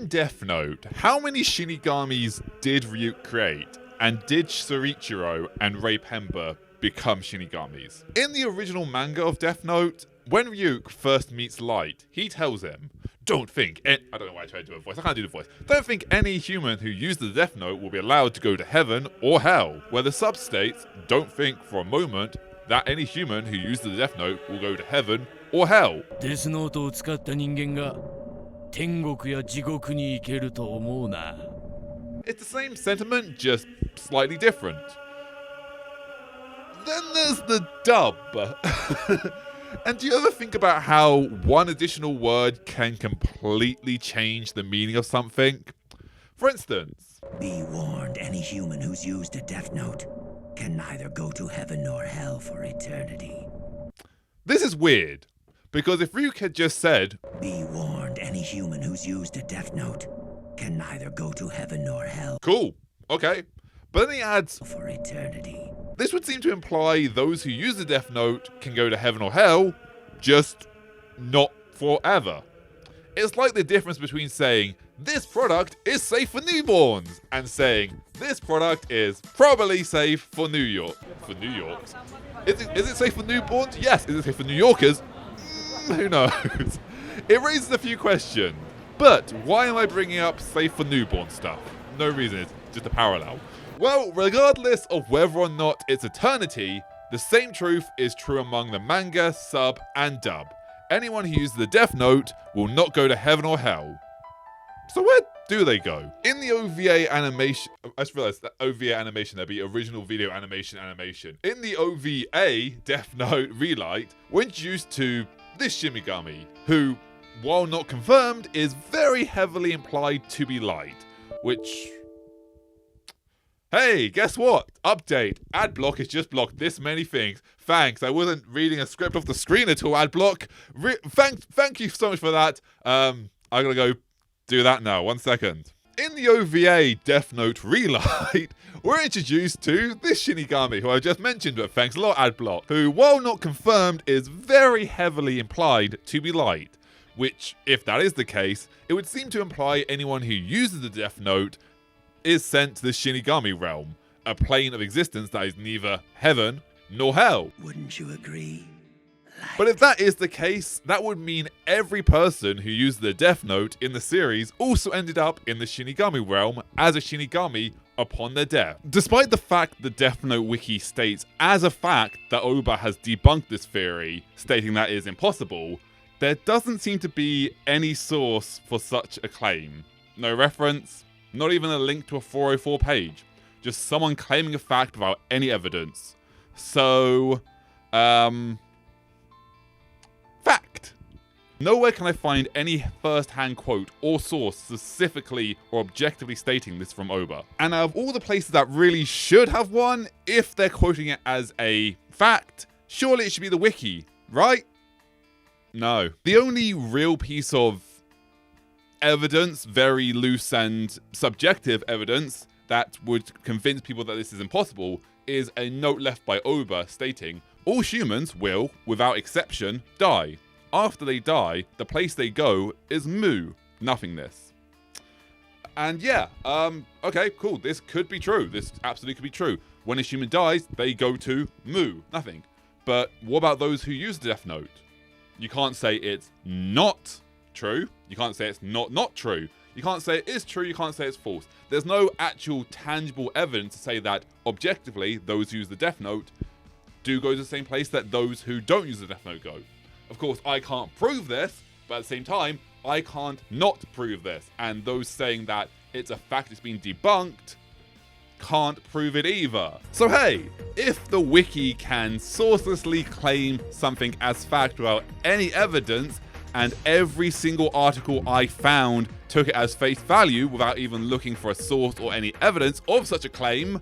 In Death Note, how many Shinigamis did Ryuk create? And did Soichiro and Raye Penber become Shinigamis? In the original manga of Death Note, when Ryuk first meets Light, he tells him, don't think, I don't know why I tried to do a voice, I can't do the voice. Don't think any human who used the Death Note will be allowed to go to heaven or hell. Where the sub states, don't think for a moment that any human who used the Death Note will go to heaven or hell. Death Note を使った人間が天国や地獄に行けると思うな。 It's the same sentiment, just slightly different. Then there's the dub. And do you ever think about how one additional word can completely change the meaning of something? For instance, be warned, any human who's used a Death Note can neither go to heaven nor hell for eternity. This is weird, because if Ryuk had just said, be warned, any human who's used a Death Note can neither go to heaven nor hell. Cool, okay. But then he adds, for eternity. This would seem to imply those who use the Death Note can go to heaven or hell, just not forever. It's like the difference between saying, this product is safe for newborns, and saying, this product is probably safe for New York. For New Yorks? Is it safe for newborns? Yes. Is it safe for New Yorkers? Who knows? It raises a few questions. But why am I bringing up safe for newborn stuff? No reason, it's just a parallel. Well, regardless of whether or not it's eternity, the same truth is true among the manga, sub, and dub. Anyone who uses the Death Note will not go to heaven or hell. So where do they go? In the OVA animation, I just realized that OVA animation, there'd be original video animation. In the OVA Death Note Relight, we're introduced to this Shinigami, who, while not confirmed, is very heavily implied to be Light, which... Hey, guess what? Update. Adblock has just blocked this many things. Thanks, I wasn't reading a script off the screen at all, Adblock. Thank you so much for that. I'm gonna go do that now, 1 second. In the OVA Death Note Relight, we're introduced to this Shinigami, who I just mentioned, but thanks a lot, Adblock, who, while not confirmed, is very heavily implied to be Light. Which, if that is the case, it would seem to imply anyone who uses the Death Note is sent to the Shinigami realm, a plane of existence that is neither heaven nor hell. Wouldn't you agree? But if that is the case, that would mean every person who used the Death Note in the series also ended up in the Shinigami realm as a Shinigami upon their death. Despite the fact the Death Note wiki states as a fact that Oba has debunked this theory, stating that it is impossible, there doesn't seem to be any source for such a claim. No reference, not even a link to a 404 page. Just someone claiming a fact without any evidence. So, fact. Nowhere can I find any first-hand quote or source specifically or objectively stating this from Oba. And out of all the places that really should have one, if they're quoting it as a fact, surely it should be the wiki, right? No. The only real piece of evidence, very loose and subjective evidence, that would convince people that this is impossible is a note left by Oba stating, all humans will, without exception, die. After they die, the place they go is Mu, nothingness. And yeah, okay, cool, this could be true. This absolutely could be true. When a human dies, they go to Mu, nothing. But what about those who use the Death Note? You can't say it's not true. You can't say it's not true. You can't say it is true. You can't say it's false. There's no actual tangible evidence to say that objectively those who use the Death Note do go to the same place that those who don't use the Death Note go. Of course, I can't prove this, but at the same time, I can't not prove this. And those saying that it's a fact it's been debunked can't prove it either. So hey, if the wiki can sourcelessly claim something as fact without any evidence, and every single article I found took it as face value without even looking for a source or any evidence of such a claim,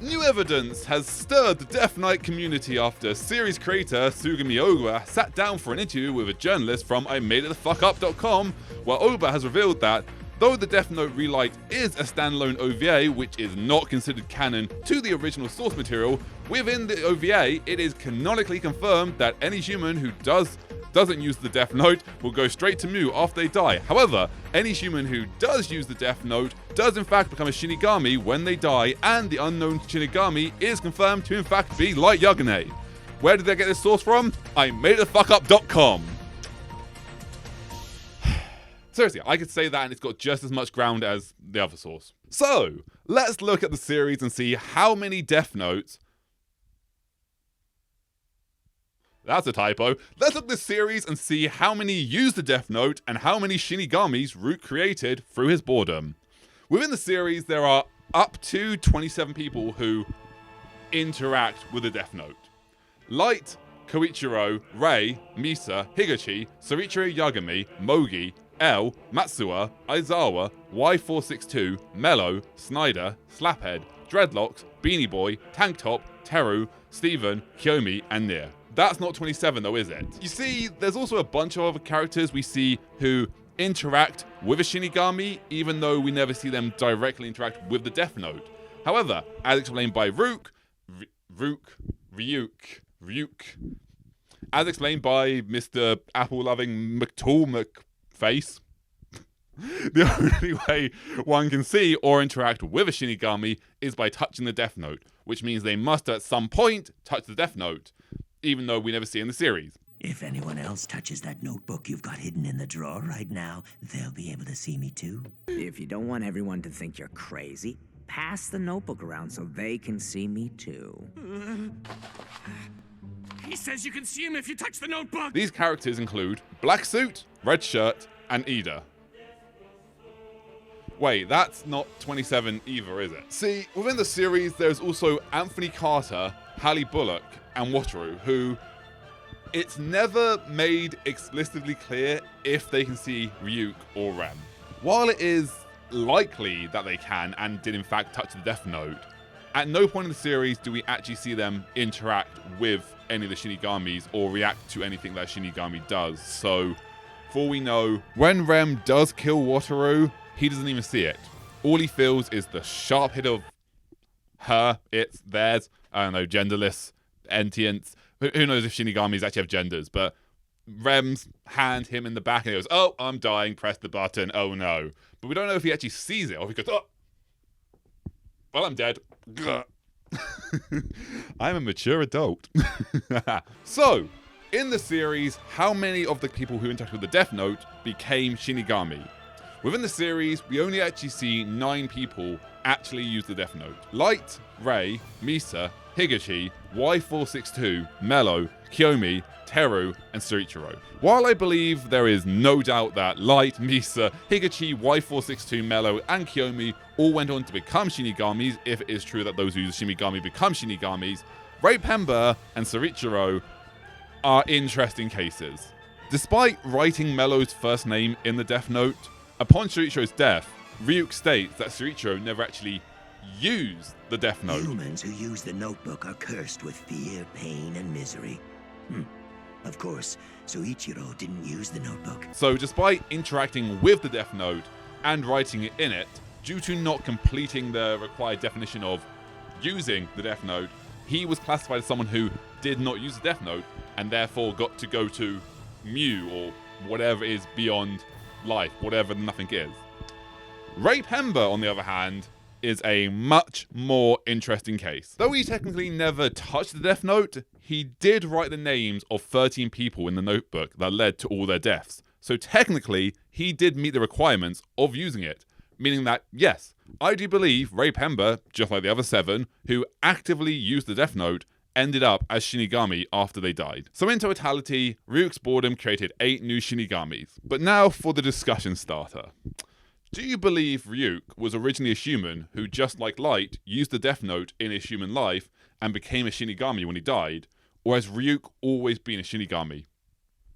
new evidence has stirred the Death Note community after series creator Sugami Oba sat down for an interview with a journalist from IMadeItTheFuckUp.com, where Oba has revealed that though the Death Note Relight is a standalone OVA, which is not considered canon to the original source material, within the OVA, it is canonically confirmed that any human who doesn't use the Death Note will go straight to Mu after they die. However, any human who does use the Death Note does in fact become a Shinigami when they die, and the unknown Shinigami is confirmed to in fact be Light Yagami. Where did they get this source from? I made it the fuckup.com. Seriously, I could say that and it's got just as much ground as the other source. So, let's look at the series and see how many Death Notes... That's a typo. Let's look at this series and see how many use the Death Note and how many Shinigamis Ryuk created through his boredom. Within the series, there are up to 27 people who interact with the Death Note. Light, Soichiro, Raye, Misa, Higachi, Soichiro Yagami, Mogi, L, Matsuo, Aizawa, Y462, Mello, Snyder, Slaphead, Dreadlocks, Beanie Boy, Tank Top, Teru, Steven, Kyomi, and Nier. That's not 27 though, is it? You see, there's also a bunch of other characters we see who interact with a Shinigami, even though we never see them directly interact with the Death Note. However, as explained by Ryuk, as explained by Mr. Apple-loving Mcegoface, the only way one can see or interact with a Shinigami is by touching the Death Note, which means they must at some point touch the Death Note, even though we never see it in the series. If anyone else touches that notebook you've got hidden in the drawer right now, they'll be able to see me too. If you don't want everyone to think you're crazy, pass the notebook around so they can see me too. He says you can see him if you touch the notebook! These characters include Black Suit, Red Shirt, and Ida. Wait, that's not 27 either, is it? See, within the series, there's also Anthony Carter, Halle Bullock, and Wataru, who it's never made explicitly clear if they can see Ryuk or Rem. While it is likely that they can and did in fact touch the Death Note, at no point in the series do we actually see them interact with any of the Shinigamis or react to anything that Shinigami does. So, for all we know, when Rem does kill Wataru, he doesn't even see it. All he feels is the sharp hit of her, it's, theirs, I don't know, genderless, entients. Who knows if Shinigamis actually have genders, but Rem's hand him in the back and he goes, oh, I'm dying, press the button, oh no. But we don't know if he actually sees it or if he goes, oh, well, I'm dead. I'm a mature adult. So, in the series, how many of the people who interact with the Death Note became Shinigami? Within the series, we only actually see 9 people actually use the Death Note. Light, Raye, Misa, Higachi, Y462, Mello, Kyomi, Teru, and Soichiro. While I believe there is no doubt that Light, Misa, Higachi, Y462, Mello, and Kyomi all went on to become Shinigamis, if it is true that those who use Shinigami become Shinigamis, Raye, Penber, and Soichiro are interesting cases. Despite writing Mello's first name in the Death Note, upon Soichiro's death, Ryuk states that Soichiro never actually used the Death Note. Humans who use the notebook are cursed with fear, pain, and misery. Of course, Soichiro didn't use the notebook. So despite interacting with the Death Note and writing it in it, due to not completing the required definition of using the Death Note, he was classified as someone who did not use the Death Note and therefore got to go to Mu, or whatever is beyond life, whatever nothing is. Raye Penber, on the other hand, is a much more interesting case. Though he technically never touched the Death Note, he did write the names of 13 people in the notebook that led to all their deaths. So technically, he did meet the requirements of using it, meaning that, yes, I do believe Raye Penber, just like the other 7, who actively used the Death Note, ended up as Shinigami after they died. So in totality, Ryuk's boredom created 8 new Shinigamis. But now for the discussion starter. Do you believe Ryuk was originally a human who, just like Light, used the Death Note in his human life and became a Shinigami when he died? Or has Ryuk always been a Shinigami?